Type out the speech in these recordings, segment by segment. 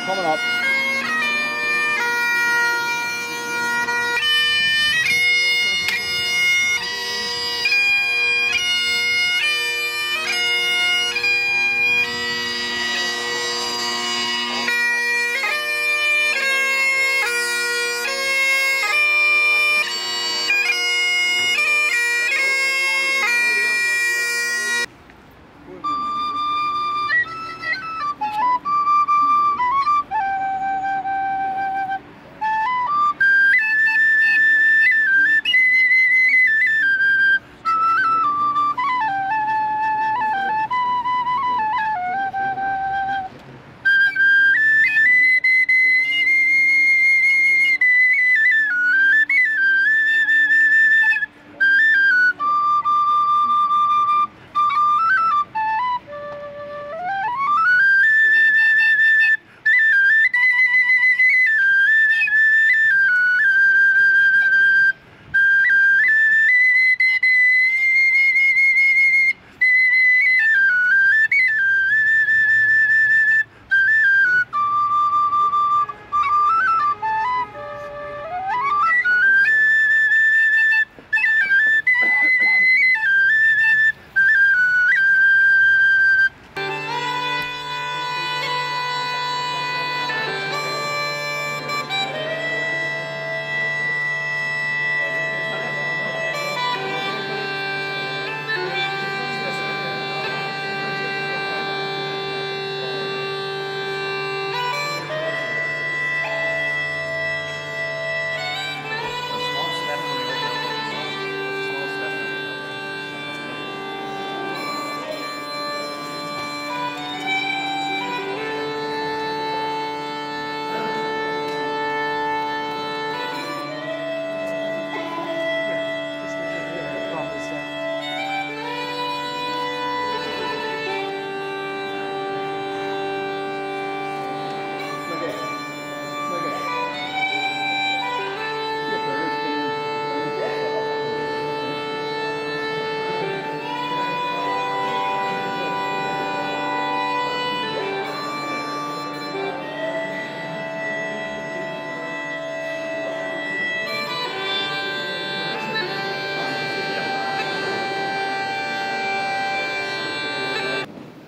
coming up.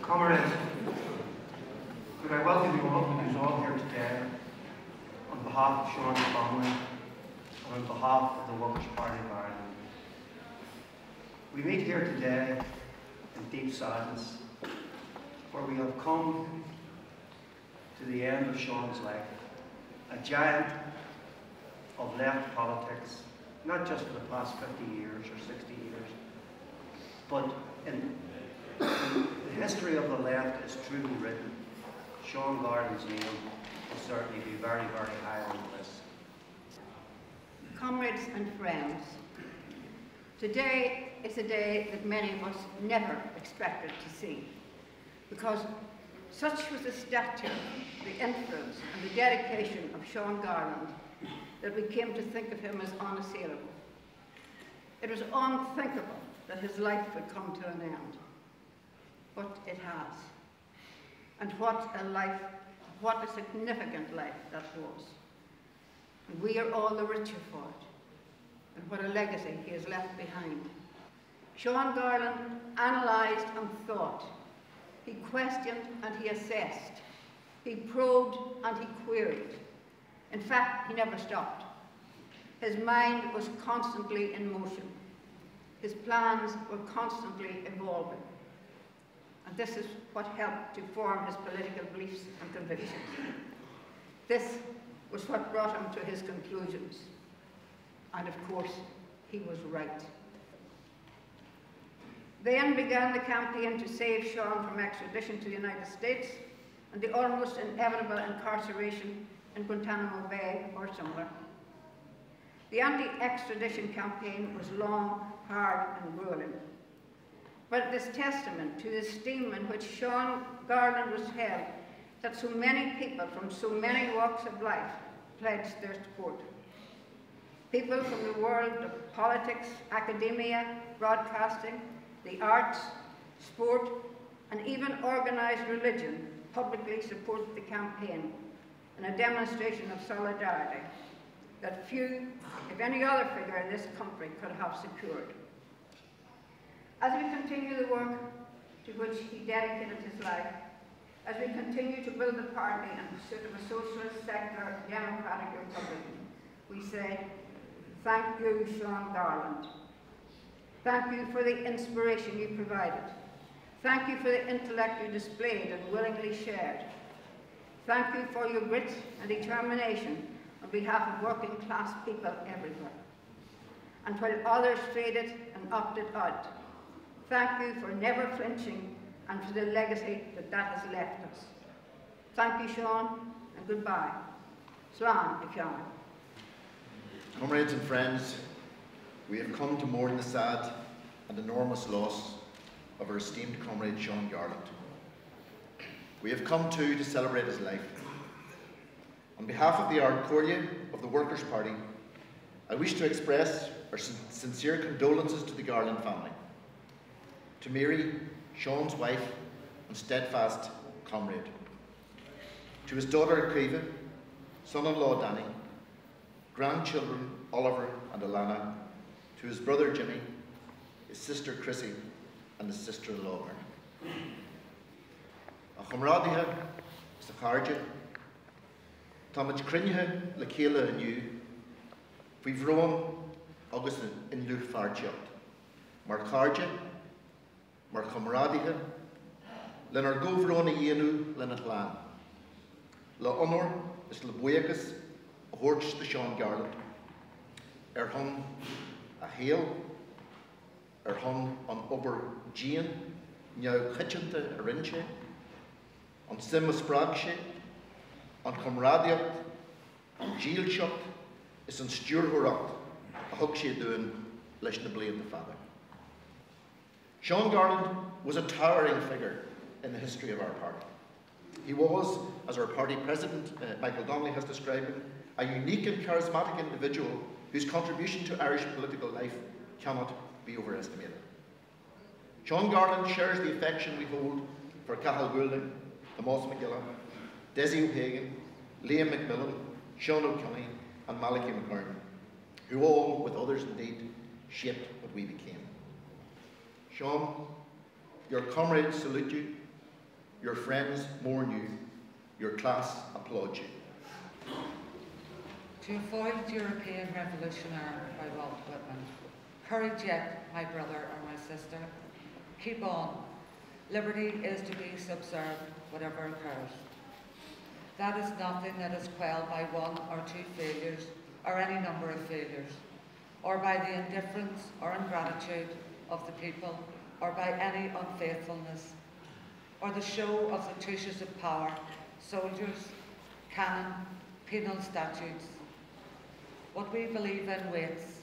Comrades, could I welcome you all here today on behalf of Sean's family and on behalf of the Workers' Party of Ireland. We meet here today in deep sadness, for we have come to the end of Sean's life, a giant of left politics, not just for the past 50 years or 60 years, but in the history of the left is truly written. Sean Garland's name will certainly be very, very high on the list. Comrades and friends, today is a day that many of us never expected to see, because such was the stature, the influence and the dedication of Sean Garland that we came to think of him as unassailable. It was unthinkable that his life would come to an end. But it has. And what a life, what a significant life that was. And we are all the richer for it. And what a legacy he has left behind. Sean Garland analysed and thought. He questioned and he assessed. He probed and he queried. In fact, he never stopped. His mind was constantly in motion. His plans were constantly evolving. And this is what helped to form his political beliefs and convictions. This was what brought him to his conclusions. And of course, he was right. Then began the campaign to save Sean from extradition to the United States and the almost inevitable incarceration in Guantanamo Bay or somewhere. The anti-extradition campaign was long, hard and grueling. But it is testament to the esteem in which Sean Garland was held that so many people from so many walks of life pledged their support. People from the world of politics, academia, broadcasting, the arts, sport, and even organised religion publicly supported the campaign, and a demonstration of solidarity that few, if any other figure in this country could have secured. As we continue the work to which he dedicated his life, as we continue to build the party in pursuit of a socialist, secular, democratic republic, we say, thank you, Sean Garland. Thank you for the inspiration you provided. Thank you for the intellect you displayed and willingly shared. Thank you for your grit and determination on behalf of working class people everywhere. And while others faded and opted out, thank you for never flinching and for the legacy that has left us. Thank you, Sean, and goodbye. Slán to Sean. Comrades and friends, we have come to mourn the sad and enormous loss of our esteemed comrade Sean Garland. We have come too to celebrate his life. On behalf of the Ard Comhairle of the Workers' Party, I wish to express our sincere condolences to the Garland family, to Mary, Sean's wife and steadfast comrade, to his daughter Caoimhe, son-in-law Danny, grandchildren Oliver and Alana, to his brother Jimmy, his sister Chrissy and his sister-in-law Mary. A chomrádaithe sa chairde, tá muid cruinnithe le chéile aniu, faoi bhróin agus in luch fearteocht, mar chairde, mar chomrádaithe, lenar gomhróin a dhéanú lena chláán. Le honor is le buíochas a thuirt de Sean Garland, thun a héal, thun an obair Jean, neamh chitinte a rinne sé, an sim a sprág sé, an chomrádaíocht, an díalseacht, is an stúrthóireacht a thug sé dúin leis na bliana fada. Sean Garland was a towering figure in the history of our party. He was, as our party president, Michael Donnelly, has described him, a unique and charismatic individual whose contribution to Irish political life cannot be overestimated. Sean Garland shares the affection we hold for Cathal Goulding, Tomás McGillan, Desi O'Hagan, Liam McMillan, Sean O'Kelly and Malachi McCurran, who all, with others indeed, shaped what we became. Sean, your comrades salute you, your friends mourn you, your class applaud you. To a foiled European revolutionary by Walt Whitman, courage yet, my brother or my sister, keep on. Liberty is to be subserved, whatever occurs. That is nothing that is quelled by one or two failures, or any number of failures, or by the indifference or ingratitude of the people, or by any unfaithfulness, or the show of the touches of power, soldiers, cannon, penal statutes. What we believe in waits,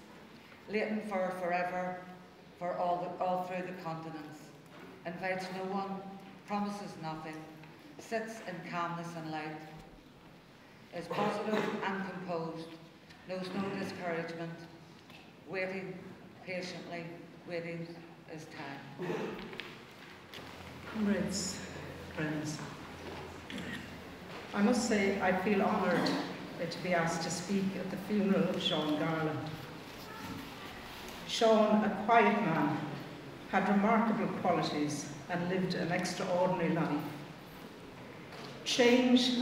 latent for forever, for all through the continents, invites no one, promises nothing, sits in calmness and light, is positive and composed, knows no discouragement, waiting patiently, waiting is time. Comrades, friends, I must say I feel honoured to be asked to speak at the funeral of Sean Garland. Sean, a quiet man, had remarkable qualities and lived an extraordinary life. Change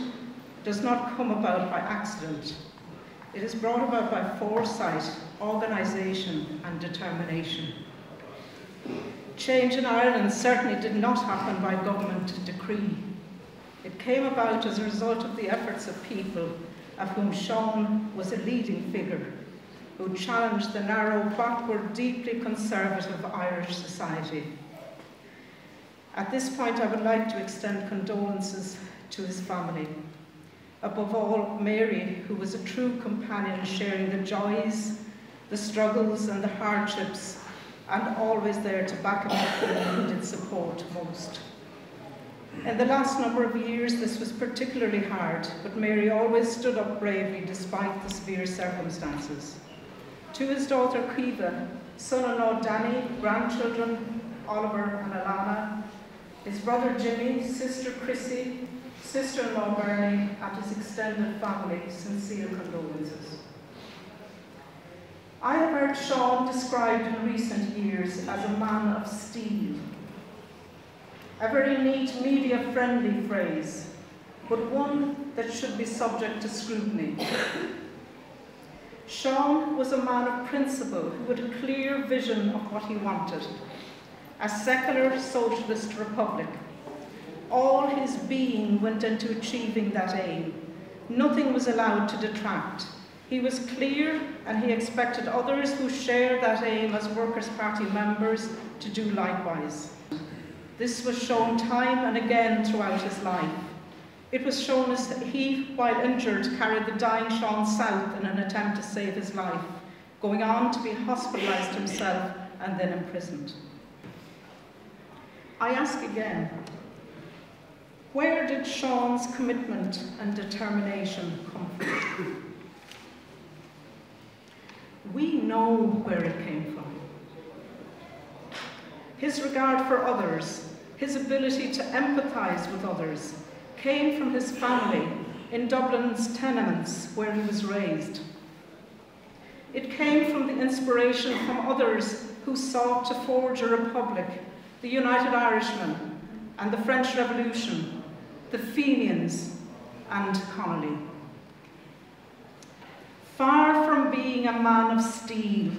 does not come about by accident. It is brought about by foresight, organisation and determination. Change in Ireland certainly did not happen by government decree. It came about as a result of the efforts of people of whom Sean was a leading figure, who challenged the narrow, backward, deeply conservative Irish society. At this point, I would like to extend condolences to his family. Above all, Mary, who was a true companion, sharing the joys, the struggles and the hardships, and always there to back him up when he needed support most. In the last number of years, this was particularly hard, but Mary always stood up bravely despite the severe circumstances. To his daughter Caoimhe, son-in-law Danny, grandchildren Oliver and Alana, his brother Jimmy, sister Chrissy, Sister-in-law Bernie and his extended family sincere condolences. I have heard Sean described in recent years as a man of steel. A very neat, media-friendly phrase, but one that should be subject to scrutiny. Sean was a man of principle who had a clear vision of what he wanted, a secular socialist republic. All his being went into achieving that aim. Nothing was allowed to detract. He was clear, and he expected others who shared that aim as Workers' Party members to do likewise. This was shown time and again throughout his life. It was shown as he, while injured, carried the dying Sean south in an attempt to save his life, going on to be hospitalised himself and then imprisoned. I ask again, where did Sean's commitment and determination come from? We know where it came from. His regard for others, his ability to empathise with others, came from his family in Dublin's tenements where he was raised. It came from the inspiration from others who sought to forge a republic, the United Irishmen and the French Revolution, the Fenians and Connolly. Far from being a man of steel,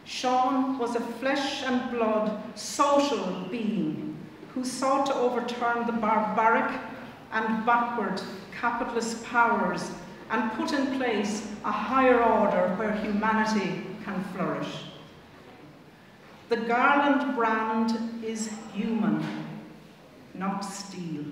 Sean was a flesh and blood social being who sought to overturn the barbaric and backward capitalist powers and put in place a higher order where humanity can flourish. The Garland brand is human, not steel.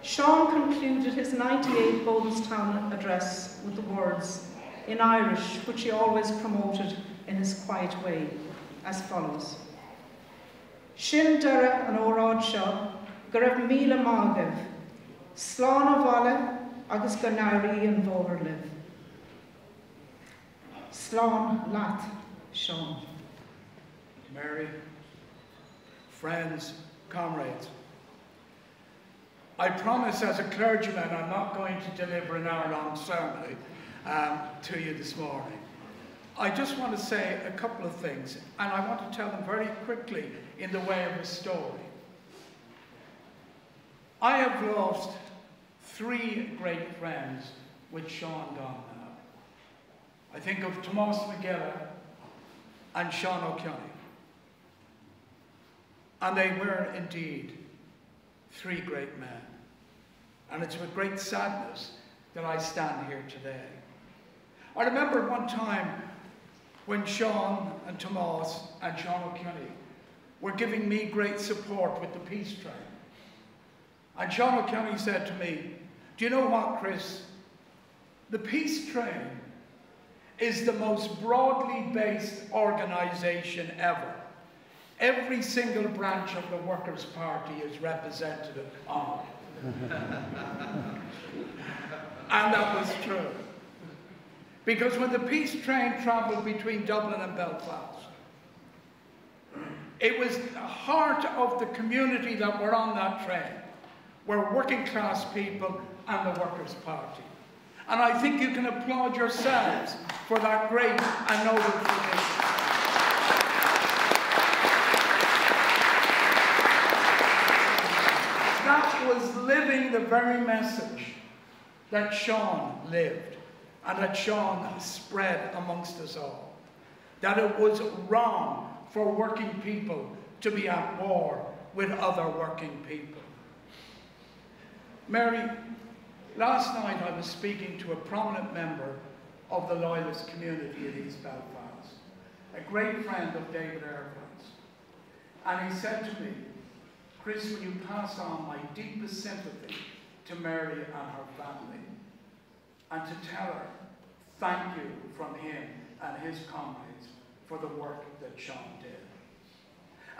Sean concluded his 98 Bodenstown address with the words, in Irish, which he always promoted in his quiet way, as follows. Sin dara an órad seo, go raibh míle mágah, slán a bhaile agus go nairi an bhór live. Slán lat, Sean. Mary, friends, comrades, I promise as a clergyman I'm not going to deliver an hour-long sermon to you this morning. I just want to say a couple of things, and I want to tell them very quickly in the way of a story. I have lost 3 great friends with Sean gone now. I think of Tomás McGillen and Sean O'Kearney. And they were indeed 3 great men. And it's with great sadness that I stand here today. I remember one time when Sean and Tomás and Sean O'Kearney were giving me great support with the peace train. And Sean O'Kearney said to me, do you know what, Chris? The peace train is the most broadly based organisation ever. Every single branch of the Workers' Party is represented on it. And that was true. Because when the peace train travelled between Dublin and Belfast, it was the heart of the community that were on that train, were working class people and the Workers' Party. And I think you can applaud yourselves for that great and noble tradition. That was living the very message that Sean lived and that Sean spread amongst us all. That it was wrong for working people to be at war with other working people. Mary, last night I was speaking to a prominent member of the Loyalist community in East Belfast, a great friend of David Irvine's. And he said to me, Chris, will you pass on my deepest sympathy to Mary and her family, and to tell her thank you from him and his comrades for the work that Sean did.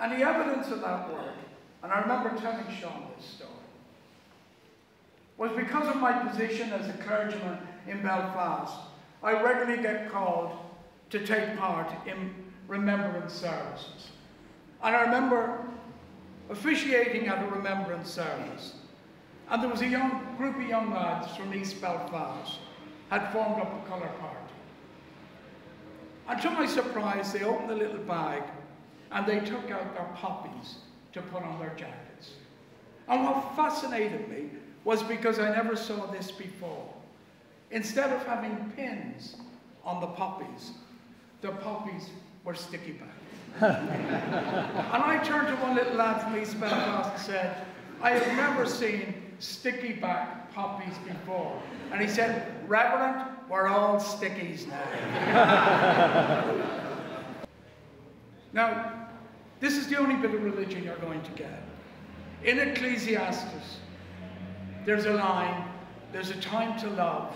And the evidence of that work, and I remember telling Sean this story, was because of my position as a clergyman in Belfast, I regularly get called to take part in remembrance services. And I remember officiating at a remembrance service. And there was a group of young lads from East Belfast had formed up a colour party. And to my surprise, they opened the little bag and they took out their poppies to put on their jackets. And what fascinated me was because I never saw this before. Instead of having pins on the poppies were sticky back. And I turned to one little lad from East Belfast and said, I have never seen sticky back poppies before. And he said, Reverend, we're all stickies now. Now, this is the only bit of religion you're going to get. In Ecclesiastes, there's a line, there's a time to love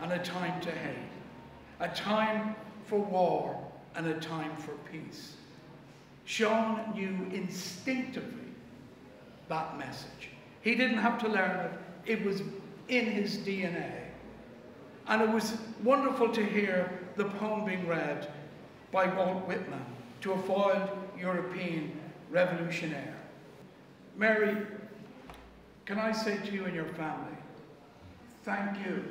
and a time to hate, a time for war and a time for peace. Sean knew instinctively that message. He didn't have to learn it, it was in his DNA. And it was wonderful to hear the poem being read by Walt Whitman to a foiled European revolutionary. Mary, can I say to you and your family, thank you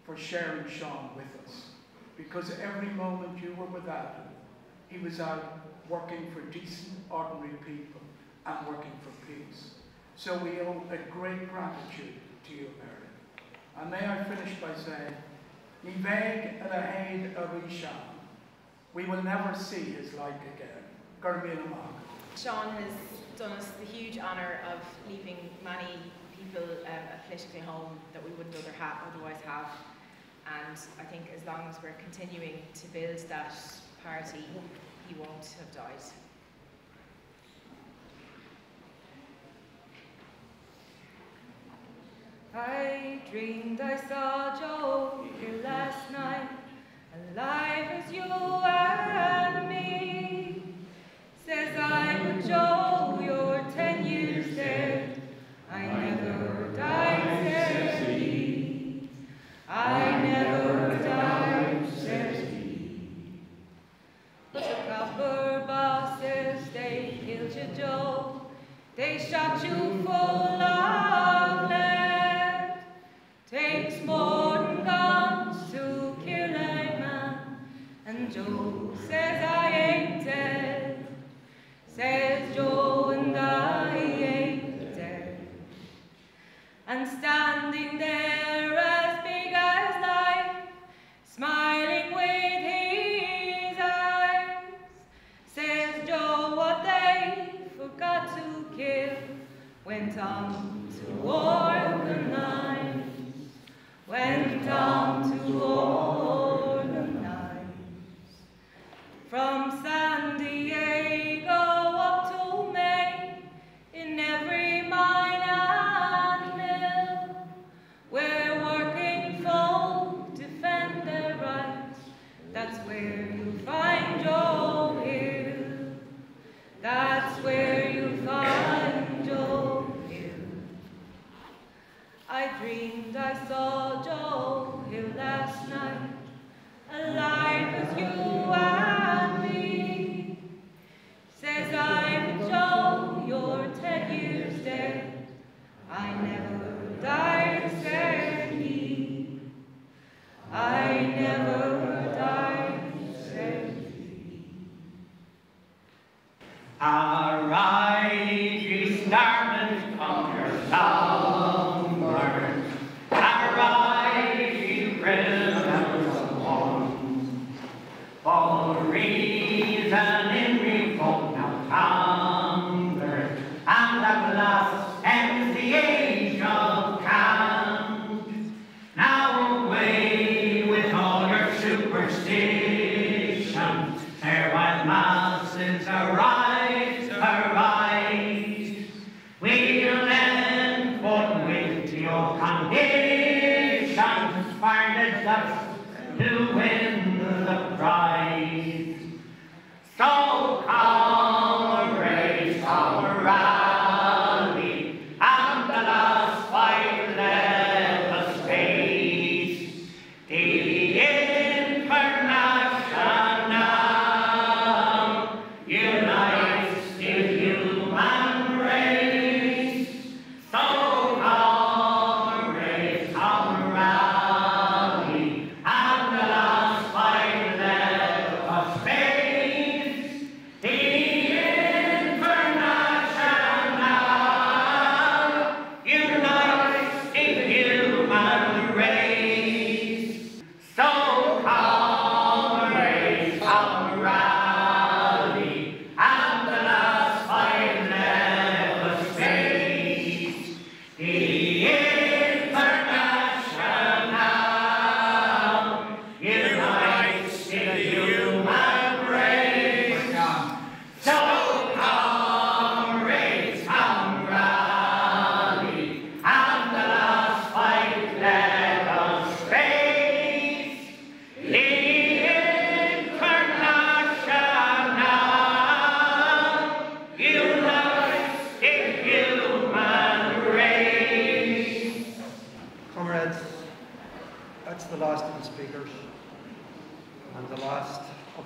for sharing Sean with us, because every moment you were without him, he was out working for decent, ordinary people and working for peace. So we owe a great gratitude to you, Mary. And may I finish by saying, Ní bheidh a héad a bhí Sean. We will never see his like again. Gur míle maith. Sean has done us the huge honour of leaving many people politically home that we wouldn't otherwise have. And I think as long as we're continuing to build that party, he won't have died. I dreamed I saw Joe here last night, alive as you and me. Says I'm Joe, you're 10 years dead. I never died, says he. I never died, says he. But the copper bosses, they killed you, Joe. They shot you full of lead. Takes more than guns to kill a man. And Joe says I ain't dead. Says Joe and I ain't dead. And standing there as big as life, smiling with his eyes, says Joe what they forgot to kill went on to organize. Went on to organize. From San Diego up to Maine, in every mine and mill, where working folk defend their rights, that's where you find Joe Hill. That's where you find Joe Hill. I dreamed I saw Joe Hill last night, alive as you and me. Says I'm Joe, you're 10 years dead. I never died, said he. I never died, said he. Arise, ye starlets, from your slumber. Arise, ye prisoners of one. For reason in revolt now conquered, and at last ends the age of cant. Now away with all your superstitions, ere while masses arise.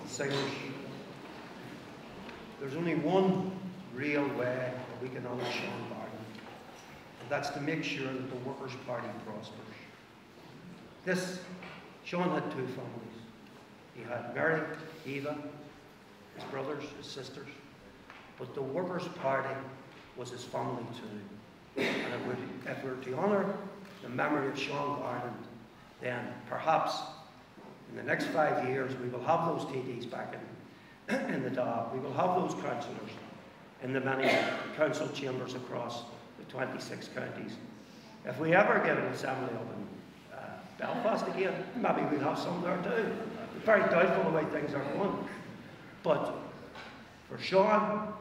singers. There's only one real way that we can honour Sean Garland, and that's to make sure that the Workers' Party prospers. Sean had two families. He had Mary, Eva, his brothers, his sisters, but the Workers' Party was his family too. And if we're to honour the memory of Sean Garland, then perhaps in the next 5 years we will have those TDs back in the Dáil. We will have those councillors in the many council chambers across the 26 counties. If we ever get an assembly up in Belfast again, maybe we'll have some there too. It's very doubtful the way things are going. But for Sean,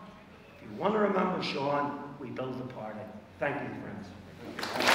if you want to remember Sean, we build the party. Thank you, friends.